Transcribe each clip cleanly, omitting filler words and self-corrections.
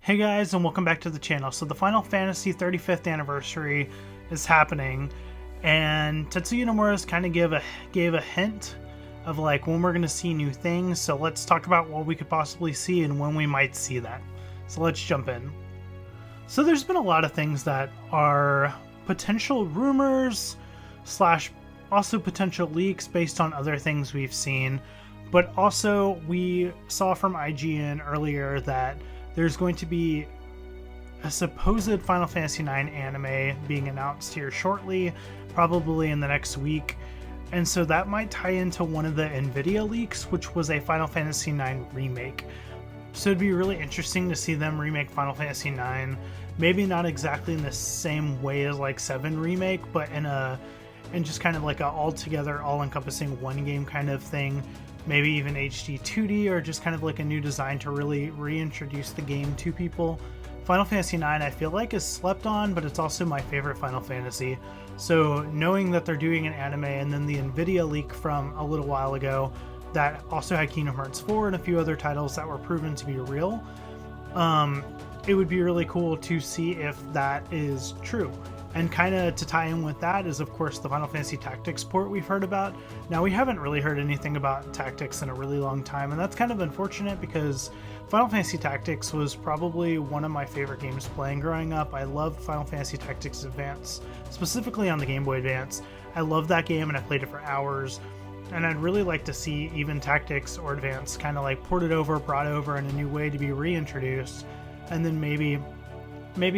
Hey guys, and welcome back to the channel. So the Final Fantasy 35th anniversary is happening, and Tetsuya Nomura kind of gave a hint of like when we're going to see new things. So let's talk about what we could possibly see and when we might see that. So let's jump in. So there's been a lot of things that are potential rumors slash also potential leaks based on other things we've seen, but also we saw from IGN earlier that there's going to be a supposed Final Fantasy IX anime being announced here shortly, probably in the next week. And so that might tie into one of the Nvidia leaks, which was a Final Fantasy IX remake. So it'd be really interesting to see them remake Final Fantasy IX. Maybe not exactly in the same way as like 7 remake, but in just kind of like a all-together, all-encompassing one game kind of thing. Maybe even HD 2D, or just kind of like a new design to really reintroduce the game to people. Final Fantasy IX I feel like is slept on, but it's also my favorite Final Fantasy. So knowing that they're doing an anime, and then the Nvidia leak from a little while ago that also had Kingdom Hearts 4 and a few other titles that were proven to be real, it would be really cool to see if that is true. And kind of to tie in with that is, of course, the Final Fantasy Tactics port we've heard about. Now, we haven't really heard anything about Tactics in a really long time, and that's kind of unfortunate because Final Fantasy Tactics was probably one of my favorite games playing growing up. I loved Final Fantasy Tactics Advance, specifically on the Game Boy Advance. I loved that game and I played it for hours, and I'd really like to see even Tactics or Advance kind of like ported over, brought over in a new way to be reintroduced, and then maybe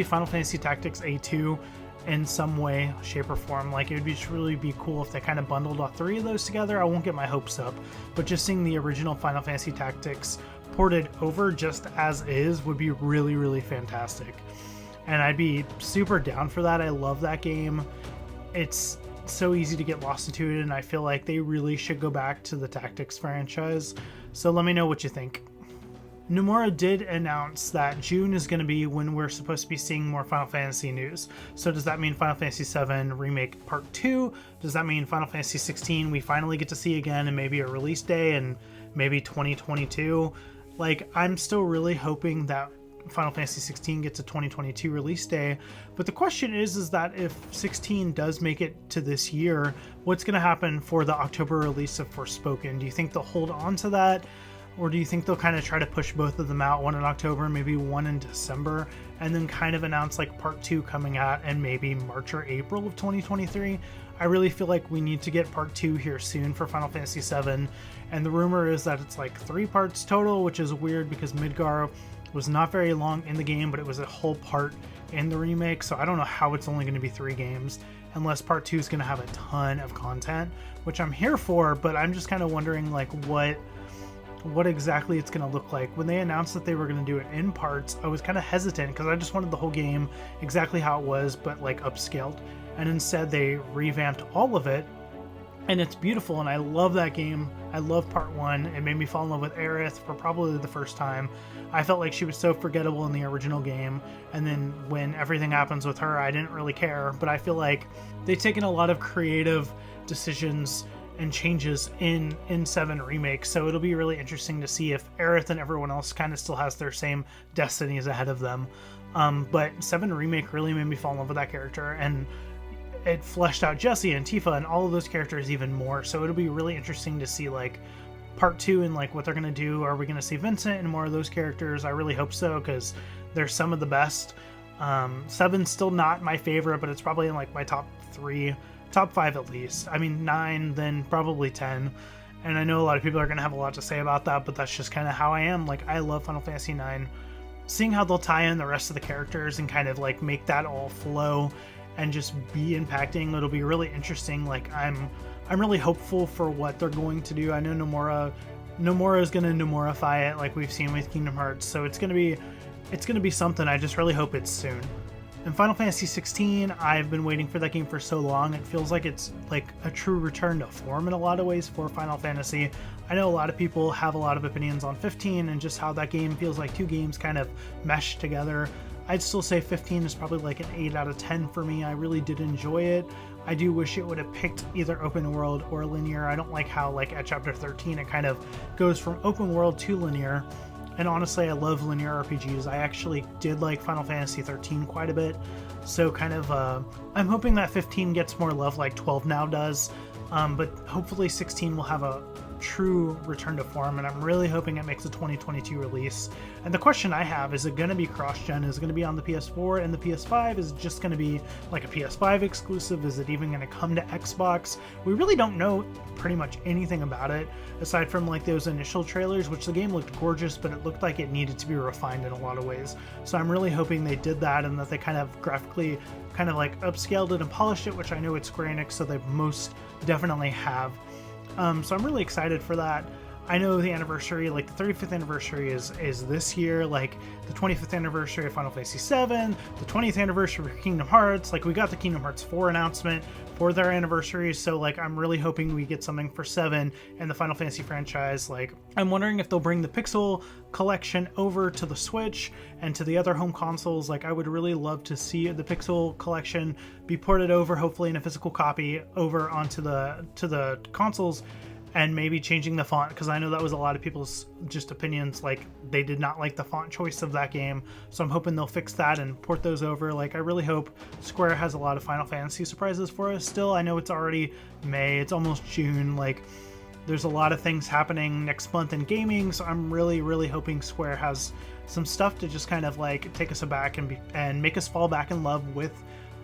Final Fantasy Tactics A2 in some way, shape, or form. Like, it would just really be cool if they kind of bundled all three of those together. I won't get my hopes up, but just seeing the original Final Fantasy Tactics ported over just as is would be really, really fantastic. And I'd be super down for that. I love that game. It's so easy to get lost into it, and I feel like they really should go back to the Tactics franchise. So let me know what you think. Nomura did announce that June is going to be when we're supposed to be seeing more Final Fantasy news. So does that mean Final Fantasy VII Remake Part 2? Does that mean Final Fantasy 16 we finally get to see again, and maybe a release day in maybe 2022? Like, I'm still really hoping that Final Fantasy 16 gets a 2022 release day. But the question is that if 16 does make it to this year, what's going to happen for the October release of Forspoken? Do you think they'll hold on to that? Or do you think they'll kind of try to push both of them out, one in October, maybe one in December, and then kind of announce like Part 2 coming out in maybe March or April of 2023? I really feel like we need to get Part 2 here soon for Final Fantasy VII, and the rumor is that it's like 3 parts total, which is weird because Midgar was not very long in the game, but it was a whole part in the remake, so I don't know how it's only going to be 3 games, unless Part 2 is going to have a ton of content, which I'm here for, but I'm just kind of wondering like what exactly it's going to look like. When they announced that they were going to do it in parts, I was kind of hesitant because I just wanted the whole game exactly how it was, but like upscaled. And instead they revamped all of it, and it's beautiful, and I love that game. I love Part 1. It made me fall in love with Aerith for probably the first time. I felt like she was so forgettable in the original game, and then when everything happens with her, I didn't really care. But I feel like they've taken a lot of creative decisions and changes in 7 Remake, so it'll be really interesting to see if Aerith and everyone else kind of still has their same destinies ahead of them. But 7 Remake really made me fall in love with that character, and it fleshed out Jessie and Tifa and all of those characters even more, so it'll be really interesting to see like Part 2 and like what they're going to do. Are we going to see Vincent and more of those characters? I really hope so, because they're some of the best. 7's still not my favorite, but it's probably in like my top 5 at least. I mean 9, then probably 10. And I know a lot of people are going to have a lot to say about that, but that's just kind of how I am. Like, I love Final Fantasy 9. Seeing how they'll tie in the rest of the characters and kind of like make that all flow and just be impacting, it'll be really interesting. Like, I'm really hopeful for what they're going to do. I know Nomura is going to Nomurify it like we've seen with Kingdom Hearts, so it's going to be something. I just really hope it's soon. And Final Fantasy 16, I've been waiting for that game for so long. It feels like it's like a true return to form in a lot of ways for Final Fantasy. I know a lot of people have a lot of opinions on 15 and just how that game feels like 2 games kind of meshed together. I'd still say 15 is probably like an 8 out of 10 for me. I really did enjoy it. I do wish it would have picked either open world or linear. I don't like how like at chapter 13 it kind of goes from open world to linear. and honestly, I love linear RPGs. I actually did like Final Fantasy 13 quite a bit, so kind of I'm hoping that 15 gets more love like 12 now does, but hopefully 16 will have a true return to form, and I'm really hoping it makes a 2022 release. And the question I have, is it going to be cross-gen? Is it going to be on the PS4 and the PS5? Is it just going to be like a PS5 exclusive? Is it even going to come to Xbox? We really don't know pretty much anything about it, aside from like those initial trailers, which the game looked gorgeous, but it looked like it needed to be refined in a lot of ways. So I'm really hoping they did that, and that they kind of graphically kind of like upscaled it and polished it, which I know it's Square Enix, so they most definitely have. So I'm really excited for that. I know the anniversary, like the 35th anniversary is this year, like the 25th anniversary of Final Fantasy VII, the 20th anniversary of Kingdom Hearts, like we got the Kingdom Hearts 4 announcement for their anniversary, so like I'm really hoping we get something for 7 and the Final Fantasy franchise. Like I'm wondering if they'll bring the Pixel collection over to the Switch and to the other home consoles. Like I would really love to see the Pixel collection be ported over, hopefully in a physical copy, over onto the consoles, and maybe changing the font, because I know that was a lot of people's just opinions, like they did not like the font choice of that game. So I'm hoping they'll fix that and port those over. Like I really hope Square has a lot of Final Fantasy surprises for us still. I know it's already May, it's almost June, like there's a lot of things happening next month in gaming, so I'm really hoping Square has some stuff to just kind of like take us aback and make us fall back in love with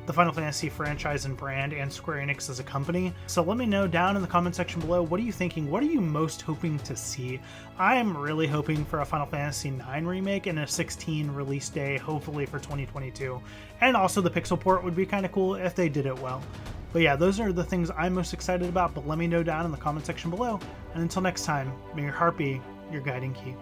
the Final Fantasy franchise and brand, and Square Enix as a company. So let me know down in the comment section below, what are you thinking? What are you most hoping to see? I am really hoping for a Final Fantasy 9 remake and a 16 release day, hopefully for 2022. And also the pixel port would be kind of cool if they did it well. But yeah, those are the things I'm most excited about, but let me know down in the comment section below. And until next time, may your heart be your guiding key.